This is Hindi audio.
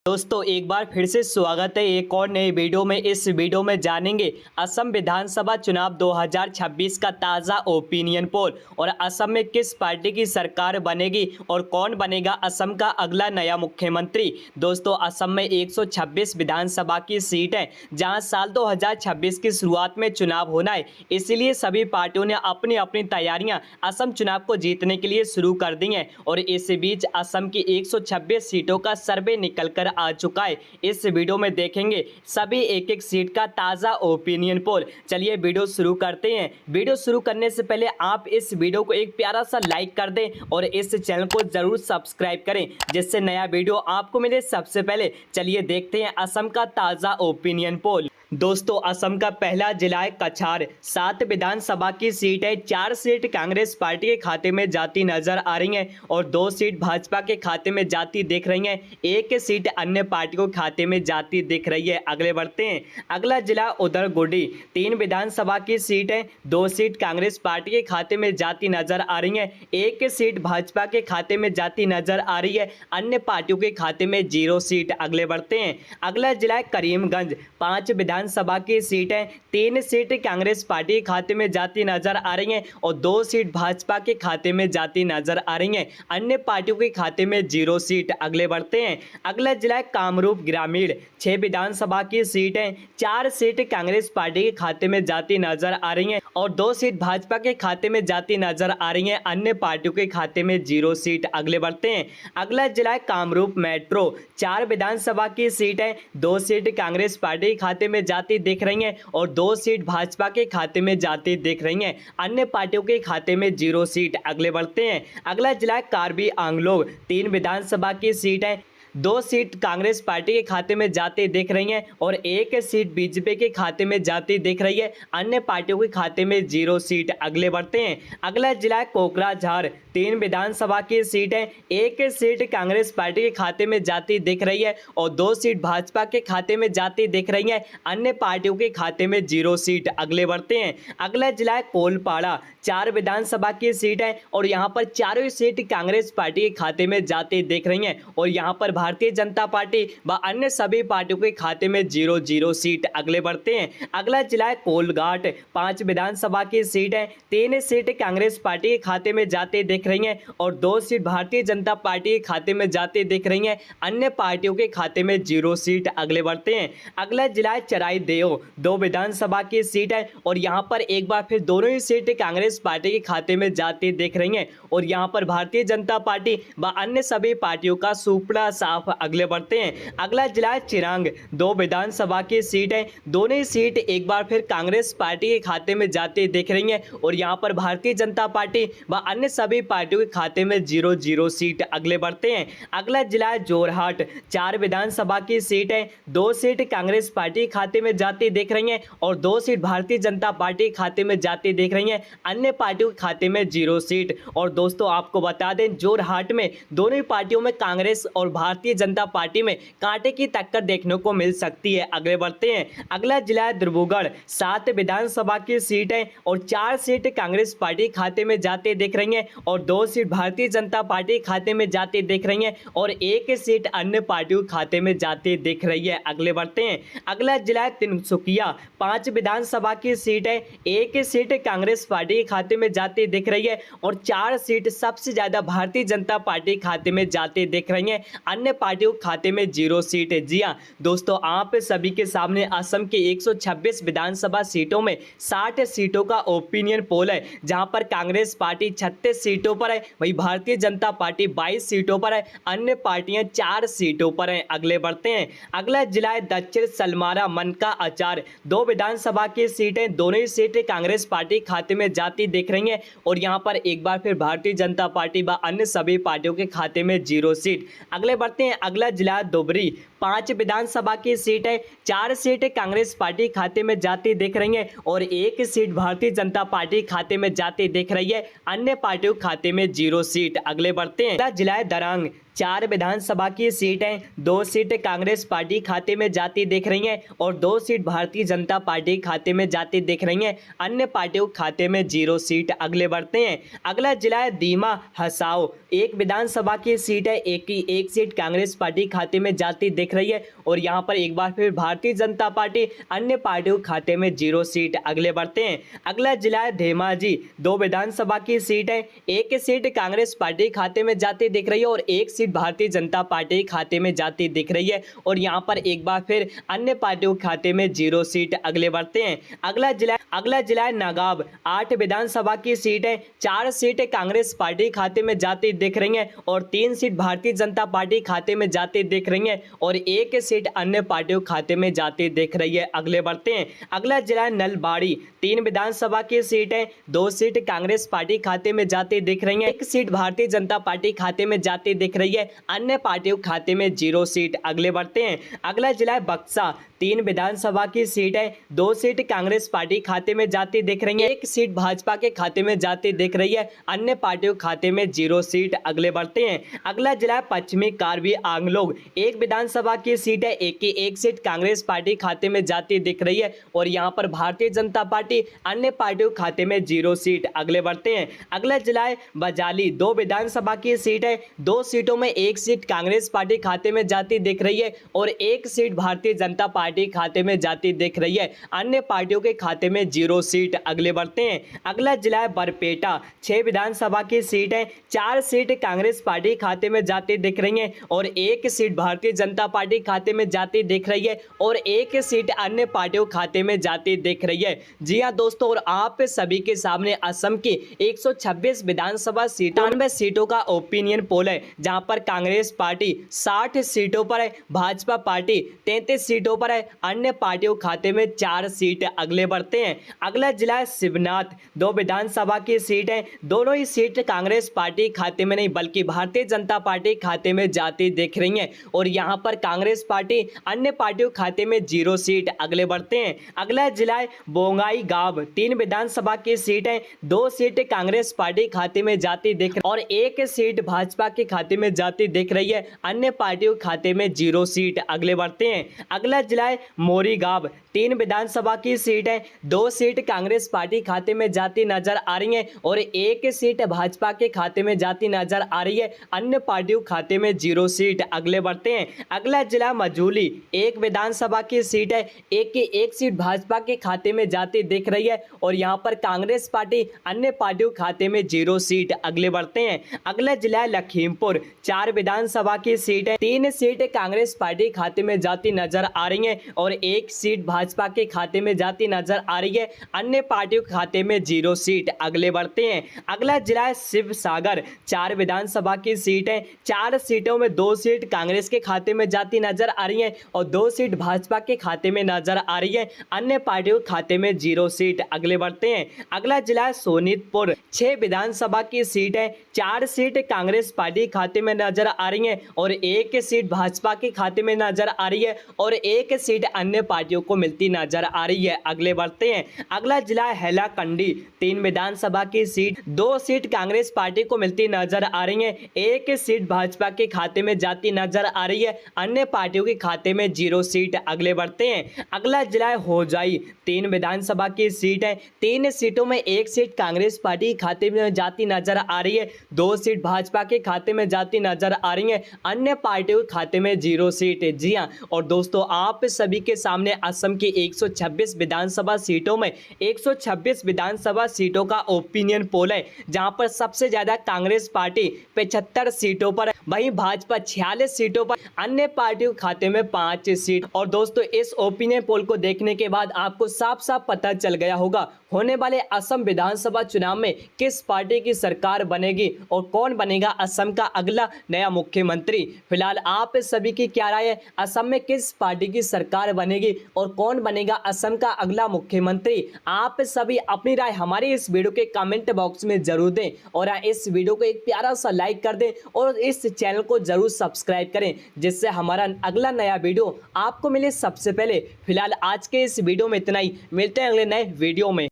दोस्तों एक बार फिर से स्वागत है एक और नई वीडियो में। इस वीडियो में जानेंगे असम विधानसभा चुनाव 2026 का ताज़ा ओपिनियन पोल और असम में किस पार्टी की सरकार बनेगी और कौन बनेगा असम का अगला नया मुख्यमंत्री। दोस्तों असम में 126 विधानसभा की सीट है जहां साल 2026 की शुरुआत में चुनाव होना है, इसीलिए सभी पार्टियों ने अपनी अपनी तैयारियां असम चुनाव को जीतने के लिए शुरू कर दी हैं। और इस बीच असम की 126 सीटों का सर्वे निकल कर आ चुका है। इस वीडियो में देखेंगे सभी एक एक सीट का ताज़ा ओपिनियन पोल। चलिए वीडियो शुरू करते हैं। वीडियो शुरू करने से पहले आप इस वीडियो को एक प्यारा सा लाइक कर दें और इस चैनल को जरूर सब्सक्राइब करें जिससे नया वीडियो आपको मिले सबसे पहले। चलिए देखते हैं असम का ताज़ा ओपिनियन पोल। दोस्तों असम का पहला जिला है कछार, 7 विधानसभा की सीट है, 4 सीट कांग्रेस पार्टी के खाते में जाती नजर आ रही हैं और 2 सीट भाजपा के खाते में जाती दिख रही हैं, 1 सीट अन्य पार्टियों के खाते में जाती दिख रही है। अगले बढ़ते हैं। अगला जिला उदरगुडी, 3 विधानसभा की सीट है, 2 सीट कांग्रेस पार्टी के खाते में जाती नजर आ रही है, 1 सीट भाजपा के खाते में जाती नजर आ रही है, अन्य पार्टियों के खाते में 0 सीट। अगले बढ़ते हैं। अगला जिला है करीमगंज, 5 विधानसभा की सीट है, 3 सीट कांग्रेस पार्टी के खाते में जाती नजर आ रही हैं और 2 सीट भाजपा के खाते में जाती नजर आ रही हैं, अन्य पार्टियों के खाते में 0 सीट। अगले बढ़ते हैं। अगला जिला है कामरूप ग्रामीण, 6 विधानसभा की सीट है, 4 सीट कांग्रेस पार्टी के खाते में जाती नजर आ रही हैं और 2 सीट भाजपा के खाते में जाती नजर आ रही हैं, अन्य पार्टियों के खाते में 0 सीट। अगले बढ़ते हैं। अगला जिला है कामरूप मेट्रो, 4 विधानसभा की सीट है, 2 सीट कांग्रेस पार्टी के खाते में जाती दिख रही हैं और 2 सीट भाजपा के खाते में जाती दिख रही हैं, अन्य पार्टियों के खाते में 0 सीट। अगले बढ़ते हैं। अगला जिला है कार्बी आंगलोंग, 3 विधानसभा की सीट है, 2 सीट कांग्रेस पार्टी के खाते में जाती दिख रही हैं और 1 सीट बीजेपी के खाते में जाती दिख रही है, अन्य पार्टियों के खाते में 0 सीट। अगले बढ़ते हैं। अगला जिला है कोकराझार, 3 विधानसभा की सीट है, 1 सीट कांग्रेस पार्टी के खाते में जाती दिख रही है और 2 सीट भाजपा के खाते में जाती दिख रही है, अन्य पार्टियों के खाते में 0 सीट। अगले बढ़ते हैं। अगला जिला है कोलपाड़ा, 4 विधानसभा की सीट है और यहाँ पर चारों सीट कांग्रेस पार्टी के खाते में जाती दिख रही हैं और यहाँ पर भारतीय जनता पार्टी व अन्य सभी पार्टियों के खाते में 0 सीट। अगले बढ़ते हैं। अगला जिला है कोलघाट, 5 विधानसभा की सीट है, 3 सीट कांग्रेस पार्टी के खाते में जाते दिख रही हैं और 2 सीट भारतीय जनता पार्टी के खाते में जाते दिख रही हैं, अन्य पार्टियों के खाते में 0 सीट। अगले बढ़ते हैं। अगला जिला है चराई देव, 2 विधानसभा की सीट है और यहाँ पर एक बार फिर दोनों ही सीट कांग्रेस पार्टी के खाते में जाती दिख रही हैं और यहाँ पर भारतीय जनता पार्टी व अन्य सभी पार्टियों का सुपड़ा साफ। अगले बढ़ते हैं। अगला जिला है चिरांग, 2 विधानसभा की सीट है, दोनों ही सीट एक बार फिर कांग्रेस पार्टी के खाते में जाती दिख रही हैं और यहाँ पर भारतीय जनता पार्टी व अन्य सभी पार्टियों के खाते में 0 सीट। अगले बढ़ते हैं। अगला जिला है जोरहाट, 4 विधानसभा की सीट है, 2 सीट कांग्रेस पार्टी के खाते में जाती दिख रही हैं और 2 सीट भारतीय जनता पार्टी के खाते में जाती दिख रही हैं, अन्य पार्टियों के खाते में 0 सीट। और दोस्तों आपको बता दें जोरहाट में दोनों ही पार्टियों में कांग्रेस और भारतीय जनता पार्टी में कांटे की टक्कर देखने को मिल सकती है। आगे बढ़ते हैं। अगला जिला है दिब्रूगढ़, 7 विधानसभा की सीट है और 4 सीट कांग्रेस पार्टी खाते में जाते दिख रही हैं और 2 सीट भारतीय जनता पार्टी खाते में जाते दिख रही हैं और 1 सीट अन्य पार्टियों खाते में जाते दिख रही है। अगले बढ़ते हैं। अगला जिला है तिनसुकिया, 5 विधानसभा की सीट है, 1 सीट कांग्रेस पार्टी खाते में जाती दिख रही है और 4 सीट सबसे ज्यादा भारतीय जनता पार्टी खाते में जाते दिख रही हैं, अन्य पार्टियों खाते में 0 सीट है। जी हाँ दोस्तों, आप सभी के सामने असम के 126 विधानसभा सीटों में 60 सीटों का ओपिनियन पोल है, जहां पर कांग्रेस पार्टी 36 सीटों पर है, वही भारतीय जनता पार्टी 22 सीटों पर है, अन्य पार्टियां 4 सीटों पर हैं। अगले बढ़ते हैं। अगला जिला है दक्षिण सलमारा मनका आचार, 2 विधानसभा की सीटें, दोनों ही सीटें कांग्रेस पार्टी खाते में जाती दिख रही हैं और यहां पर एक बार फिर भारतीय जनता पार्टी व अन्य सभी पार्टियों के खाते में 0 सीट। अगले बढ़ते हैं। अगला जिला धुबरी, 5 विधानसभा की सीट है, 4 सीट कांग्रेस पार्टी खाते में जाती दिख रही है और 1 सीट भारतीय जनता पार्टी खाते में जाती दिख रही है, अन्य पार्टियों खाते में 0 सीट। अगले बढ़ते हैं। अगला जिला है दरंग, 4 विधानसभा की सीटें, 2 सीट कांग्रेस पार्टी खाते में जाती दिख रही हैं और 2 सीट भारतीय जनता पार्टी खाते में जाती दिख रही हैं। अन्य पार्टियों के खाते में 0 सीट अगले बढ़ते हैं। अगला जिला है दीमा हसाओ। 1 विधानसभा की सीट है, एक सीट कांग्रेस पार्टी खाते में जाती दिख रही है और यहाँ पर एक बार फिर भारतीय जनता पार्टी, अन्य पार्टियों के खाते में 0 सीट अगले बढ़ते हैं। अगला जिला है धेमाजी। 2 विधानसभा की सीट है, एक सीट कांग्रेस पार्टी खाते में जाती दिख रही है और एक सीट भारतीय जनता पार्टी खाते में जाती दिख रही है और यहाँ पर एक बार फिर अन्य पार्टियों के खाते में 0 सीट अगले बढ़ते हैं। अगला जिला है नागाब। 8 विधानसभा की सीट है, 4 सीट कांग्रेस पार्टी खाते में जाती दिख रही है और 3 सीट भारतीय जनता पार्टी खाते में जाती दिख रही है और 1 सीट अन्य पार्टियों खाते में जाती दिख रही है। अगले बढ़ते हैं। अगला जिला है नलबाड़ी। 3 विधानसभा की सीट है, 2 सीट कांग्रेस पार्टी खाते में जाती दिख रही है, 1 सीट भारतीय जनता पार्टी खाते में जाती दिख रही है, अन्य पार्टियों खाते में 0 सीट अगले बढ़ते हैं। अगला जिला है बक्सा। 3 विधानसभा की सीट है, 2 सीट कांग्रेस पार्टी खाते में जाती दिख रही है, 1 सीट भाजपा के खाते में जाती दिख रही है, अन्य पार्टियों खाते में 0 सीट अगले बढ़ते हैं। अगला जिला है पश्चिमी कार्बी आंगलोग। 1 विधानसभा की सीट है, एक सीट कांग्रेस पार्टी खाते में जाती दिख रही है और यहाँ पर भारतीय जनता पार्टी, अन्य पार्टियों खाते में 0 सीट अगले बढ़ते हैं। अगला जिला है बजाली। 2 विधानसभा की सीट है, 2 सीटों में 1 सीट कांग्रेस पार्टी खाते में जाती दिख रही है और 1 सीट भारतीय जनता पार्टी खाते में जाती दिख रही है, अन्य पार्टियों के खाते में 0 सीट अगले बढ़ते हैं। अगला जिला है बरपेटा। 6 विधानसभा की सीट है, 4 सीट कांग्रेस पार्टी खाते में जाती दिख रही है और 1 सीट भारतीय जनता पार्टी खाते में जाती दिख रही है और 1 सीट अन्य पार्टियों खाते में जाती दिख रही है। जी हाँ दोस्तों, और आप सभी के सामने असम की 126 विधानसभा सीटों 98 सीटों का ओपिनियन पोल है, जहां पर कांग्रेस पार्टी 60 सीटों पर है, भाजपा पार्टी 33 सीटों पर है, अन्य पार्टियों खाते में 4 सीट अगले बढ़ते हैं। अगला जिला है शिवनाथ। 2 विधानसभा की सीट है, दोनों ही सीट कांग्रेस पार्टी खाते में नहीं बल्कि भारतीय जनता पार्टी खाते में जाती दिख रही है और यहां पर कांग्रेस पार्टी, अन्य पार्टियों खाते में 0 सीट अगले बढ़ते हैं। अगला जिला है बोंगाई गांव। 3 विधानसभा की सीट है, 2 सीट कांग्रेस पार्टी खाते में जाती दिख रही और 1 सीट भाजपा के खाते में जाती दिख रही है, अन्य पार्टियों खाते में 0 सीट अगले बढ़ते हैं। अगला जिला है मोरीगांव। 3 विधानसभा की सीट है, 2 सीट कांग्रेस पार्टी खाते में जाती नजर आ रही है और 1 सीट भाजपा के खाते में जाती नजर आ रही है, अन्य पार्टियों खाते में 0 सीट अगले बढ़ते हैं। अगला जिला मजूली। 1 विधानसभा की सीट है, एक सीट भाजपा के खाते में जाती दिख रही है और यहां पर कांग्रेस पार्टी, अन्य पार्टियों खाते में 0 सीट अगले बढ़ते हैं। अगला जिला है लखीमपुर। 4 विधानसभा की सीट है, 3 सीट कांग्रेस पार्टी खाते में जाती नजर आ रही है और 1 सीट भाजपा के खाते में जाती नजर आ रही है, अन्य पार्टियों के खाते में 0 सीट अगले बढ़ते हैं। अगला जिला है शिव सागर। 4 विधानसभा की सीट है, 4 सीटों में 2 सीट कांग्रेस के खाते में जाती नजर आ रही है और 2 सीट भाजपा के खाते में नजर आ रही है, अन्य पार्टियों खाते में 0 सीट अगले बढ़ते हैं। अगला जिला है सोनीतपुर। 6 विधानसभा की सीट है, 4 सीट कांग्रेस पार्टी खाते में नजर आ रही है और 1 सीट भाजपा के खाते में नजर आ रही है और 1 सीट अन्य पार्टियों को मिलती नजर आ रही है, अगले बढ़ते हैं। अगला जिला है हैलाकंडी। 3 विधानसभा की सीट, 2 सीट कांग्रेस पार्टी को मिलती नजर आ रही है, 1 सीट भाजपा के खाते में जाती नजर आ रही है, अन्य पार्टियों के खाते में 0 सीट अगले बढ़ते हैं। अगला जिला है होजाई। 3 विधानसभा की सीट है, 3 सीटों में 1 सीट कांग्रेस पार्टी खाते में जाती नजर आ रही है, 2 सीट भाजपा के खाते में जाती नजर आ रही है, अन्य पार्टियों के खाते में 0 सीट है। जी हाँ, और दोस्तों आप सभी के सामने असम की 126 विधानसभा सीटों में 126 विधानसभा सीटों का ओपिनियन पोल है, जहां पर सबसे ज्यादा कांग्रेस पार्टी 75 सीटों पर, वहीं भाजपा 46 सीटों पर, अन्य पार्टियों के खाते में 5 सीट। और दोस्तों इस ओपिनियन पोल को देखने के बाद आपको साफ साफ पता चल गया होगा होने वाले असम विधानसभा चुनाव में किस पार्टी की सरकार बनेगी और कौन बनेगा असम का अगला नया मुख्यमंत्री। फिलहाल आप सभी की क्या राय है, असम में किस पार्टी की सरकार बनेगी और कौन बनेगा असम का अगला मुख्यमंत्री। आप सभी अपनी राय हमारी इस वीडियो के कमेंट बॉक्स में जरूर दें और इस वीडियो को एक प्यारा सा लाइक कर दें और इस चैनल को जरूर सब्सक्राइब करें, जिससे हमारा अगला नया वीडियो आपको मिले सबसे पहले। फिलहाल आज के इस वीडियो में इतना ही, मिलते हैं अगले नए वीडियो में।